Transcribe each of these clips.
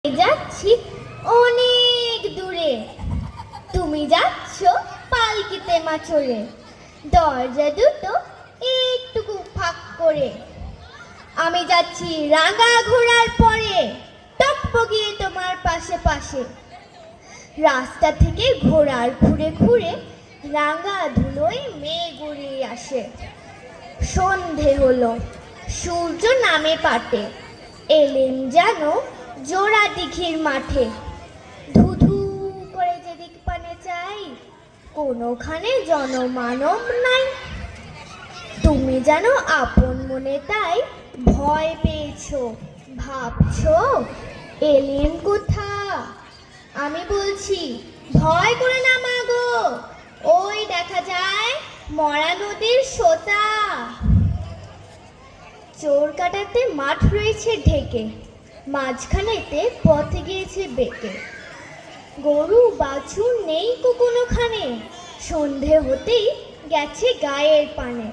যাচ্ছি অনেক দূরে, তুমি যাচ্ছ পালকিতে মাচড়ে। দরজা দুটো একটুকু ফাঁক করে আমি যাচ্ছি রাঙা ঘোড়ার পরে, টপকে তোমার পাশে পাশে। রাস্তা থেকে ঘোড়ার ঘুরে ঘুরে রাঙা ধুলোয় মেঘ উড়িয়ে আসে। সন্ধে হলো, সূর্য নামে পাটে, এলেম যেন জোড়া দিঘির মাঠে। ধুধু করে যেদিক পানে চাই, কোনোখানে জনমানব নাই। তুমি যেন আপন মনে তাই ভয় পেয়েছো, ভাবছো এলেম কোথা। আমি বলছি ভয় করে না মাগো, ওই দেখা যায় মরা নদীর সোতা। চোর কাটাতে মাঠ রয়েছে ঢেকে, মাঝখানেতে পথে গিয়েছে বেঁকে। গরু বাছুর নেই কোনোখানে, সন্ধে হতেই গেছে গায়ের পানে।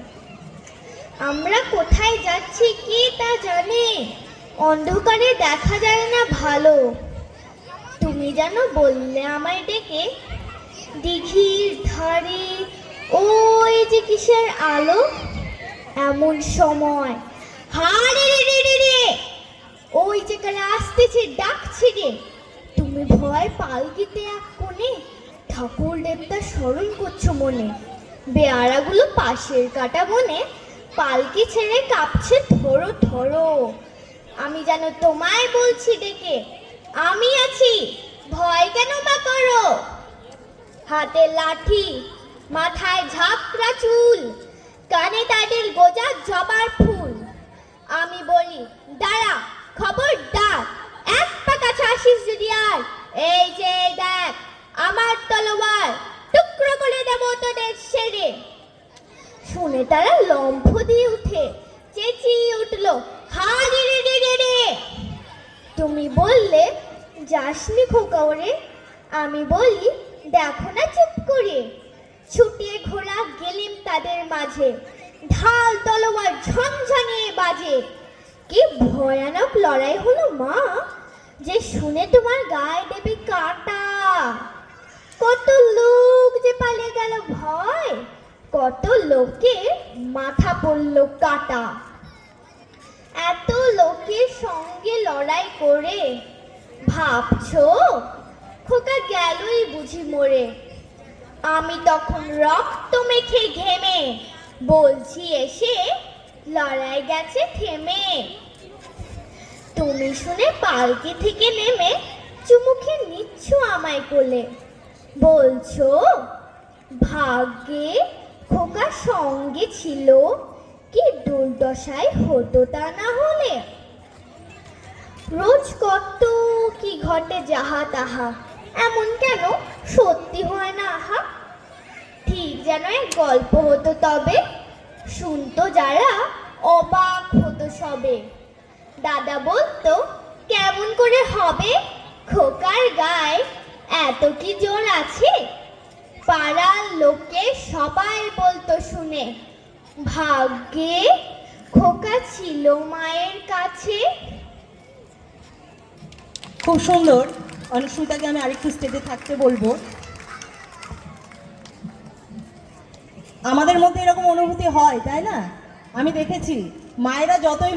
আমরা কোথায় যাচ্ছি কে তা জানে, অন্ধকারে দেখা যায় না ভালো। তুমি যেন বললে আমায় ডেকে, দিঘির ধারে ওই যে কিসের আলো। এমন সময় হারে রে রে রে, ওই যে কারা আসতেছে ডাকছে রে। তুমি ভয় পালকিতে এক কোণে, ঠাকুর দেবতা স্মরণ করছো মনে। বেয়ারাগুলো পাশের কাটা বনে, পালকি ছেড়ে কাঁপছে ধরো ধরো। আমি যেন তোমায় বলছি ডেকে, আমি আছি, ভয় কেন বা করো। হাতে লাঠি, মাথায় ঝাপড়া চুল, কানে তাদের গোজা জবার ফুল। আমি বলি দাঁড়া, খবরদার, এক পা কাছে আসিস যদি আর। এই যে দেখ আমার তলোয়ার, টুকরো করে দেব তোদের সেরে। শুনে তারা লম্ফ দিয়ে উঠে চেঁচিয়ে উঠলো, হারে রে রে রে রে। তুমি বললে যাসনি খোকা ওরে, আমি বলি দেখো না চুপ করে। ছুটিয়ে ঘোড়া গেলেম তাদের মাঝে, ঢাল তলোয়ার ঝনঝনিয়ে বাজে। কি ভয়ানক লড়াই হলো মা, যে শুনে তোমার গায়ে দেবে কাঁটা। কত লোক যে পালিয়ে গেল ভয়, কত লোকে মাথা পড়লো কাটা। এত লোকের সঙ্গে লড়াই করে ভাবছো খোকা গেলই বুঝি মরে। আমি তখন রক্ত মেখে ঘেমে বলছি এসে, লড়াই গেছে থেমে। তুমি শুনে পালকি থেকে নেমে চুমুকে নিচ্ছ আমায় কোলে, বলছো ভাগ্যে খোকা সঙ্গে ছিল, কি দুর্দশায় হতো তা না হলে। রোজ কত কি ঘটে যাহা তাহা, এমন কেন সত্যি হয় না আহা। ঠিক যেন এক গল্প হতো তবে, শুনতো যারা অবাক হতো সবে। দাদা বলতো কেমন করে হবে, খোকার গায়ে এত কি জোর আছে। পাড়ার লোকে সবাই বলতো শুনে, ভাগ্যে খোকা ছিল মায়ের কাছে। খুব সুন্দর। অনুস্মিতাকে আমি আরেকটু স্টেজে থাকতে বলবো। আমাদের মধ্যে এরকম অনুভূতি হয়, তাই না? আমি দেখেছি মায়েরা যতই